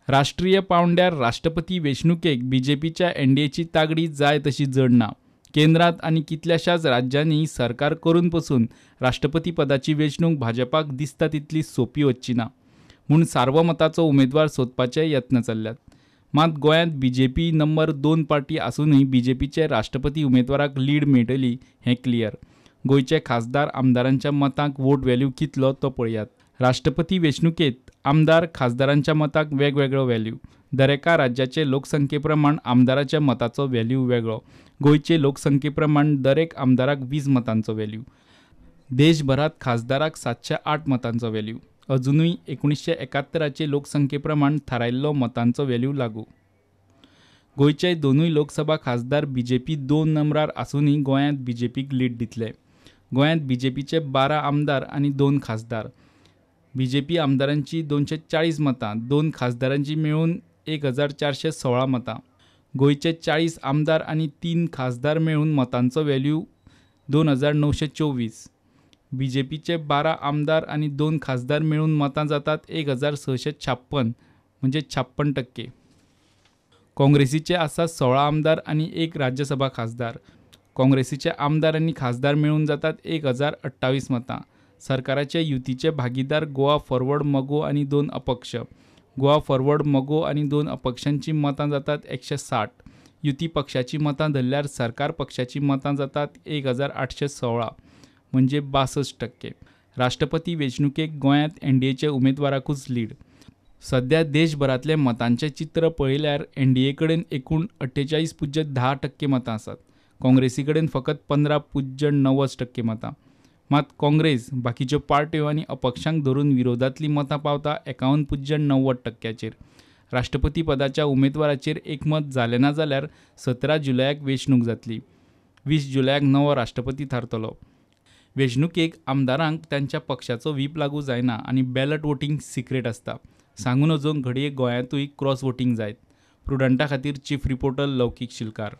राष्ट्रीय पावंड्यार राष्ट्रपती वेंचणुकेक बीजेपीच्या एनडीएची तागडी जाय तशी जड ना। केंद्रात आणि कितल्याशाच राज्यांनी सरकार करून पसून राष्ट्रपती पदाची वेंचणूक भाजपाक दिसता तितली सोपी वचची ना म्हूण सार्वमताचो उमेदवार सोदपाचे यत्न चल्ल्यात। मात गोंयांत बीजेपी नंबर 2 पार्टी आसूनय बीजेपीचे राष्ट्रपती उमेदवाराक लीड मेळटली हें क्लियर। गोंयचे खासदार आमदारांच्या मतांक वोट व्हॅल्यू कितलो तो पळयात। राष्ट्रपती वेंचणुकेंत आमदार खासदारांच्या मताक वेगवेगळो व्हॅल्यू। दरेका राज्याचे लोकसंख्ये प्रमाण आमदाराच्या मताचो व्हॅल्यू वेगळो। गोंयचे लोकसंख्ये प्रमाण दरेक आमदाराक 20 मतांचो व्हॅल्यू। देशभरात खासदाराक 708 मतांचो व्हॅल्यू। अजूनय 1971चे लोकसंख्ये प्रमाण थारायल्लो मतांचो व्हॅल्यू लागू। गोंयचे दोनूय लोकसभा खासदार बीजेपी 2 नंबरार आसूनय गोंयांत बीजेपीक लीड दितले। गोंयांत बीजेपीचे 12 आमदार आनी 2 खासदार। बीजेपी आमदारांची 240 मतां, 2 खासदारांची मेळून 1416 मतां। गोंयचे 40 आमदार आनी 3 खासदार मेळून मतांचो व्हॅल्यू 2924। बीजेपीचे 12 आमदार आनी 2 खासदार मेळून मतां जातात 1656 म्हणजे 56%। काँग्रेसीचे आसात 16 आमदार आनी 1 राज्यसभा खासदार। काँग्रेसीचे आमदार आनी खासदार मेळून जातात 1028 मतां। सरकाराचे युतीचे भागीदार गोवा फॉरवर्ड मगो आनी 2 अपक्ष। गोवा फॉरवर्ड मगो आनी 2 अपक्षांची मतां जातात 160। युती पक्षाची मतां धरल्यार सरकार पक्षाची मतां जातात 1816 म्हणजे 62%। राष्ट्रपती वेंचणुकेक गोंयांत एनडीएचे उमेदवाराकूच लीड। सध्या देशभरातले मतांचे चित्र पळयल्यार एनडीए कडेन एकूण 48.10% मतां आसात। काँग्रेसी कडेन फकत 15.90% मतां। मात काँग्रेस बाकीच्यो पार्ट्यो आनी अपक्षांक धरून विरोधांतली मतां पावता 51.90%चेर। राष्ट्रपती पदाच्या उमेदवाराचेर एकमत जालें ना जाल्यार 17 जुलयाक वेंचणूक जातली। 20 जुलयाक नवो राष्ट्रपती थारतलो। वेंचणुकेक आमदारांक तांच्या पक्षाचो व्हीप लागू जायना आनी बॅलट वोटिंग सिक्रेट आसता। सांगून अजून घडये गोंयांतूय क्रॉस वोटिंग जायत। प्रुडंटा खातीर चीफ रिपोर्टर लौकीक शिलकार।